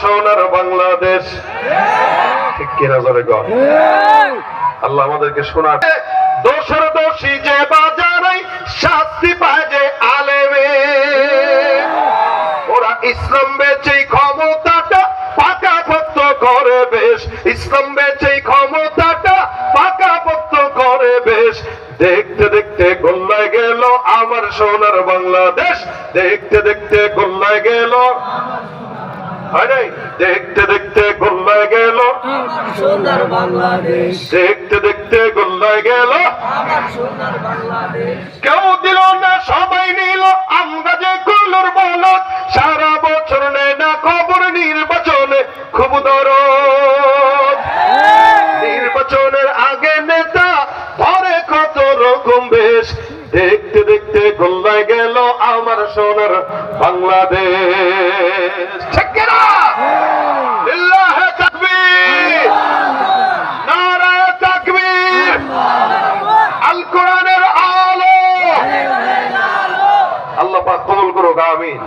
সোনার বাংলাদেশ। ঠিক কিনা জোরে গো? আল্লাহ আমাদেরকে শোনার। দোষের দোষী যে বাজারে শাস্তি পায় যে আলেমে, ওরা ইসলাম বেচেই ক্ষমতাটা পাকাপোক্ত করে বেশ, ইসলাম বেচেই ক্ষমতাটা পাকাপোক্ত করে বেশ। দেখতে দেখতে গোল্লায় গেল আমার সোনার বাংলাদেশ, দেখতে দেখতে গোল্লায় গেল, হয় নাই? দেখতে দেখতে গোল্লায় গেল আমার সোনার বাংলাদেশ, দেখতে দেখতে গোল্লায় গেল আমার সোনার বাংলাদেশ। কেউ দিল না সবাই নিল, আমরা যে কুলোর বলদ, সারা বছর নেয় না খবর নির্বাচনে খুব দরদ। নির্বাচনের আগে নেতা ধরে কত রকম বেশ, দেখতে দেখতে গোল্লায় গেল আমার সোনার বাংলাদেশ। ঠিক কিনা? লিল্লাহে তাকবীর, নারায়ে তাকবীর, আল কোরআনের আলো। আল্লাহ পাক কবুল করুক, আমিন।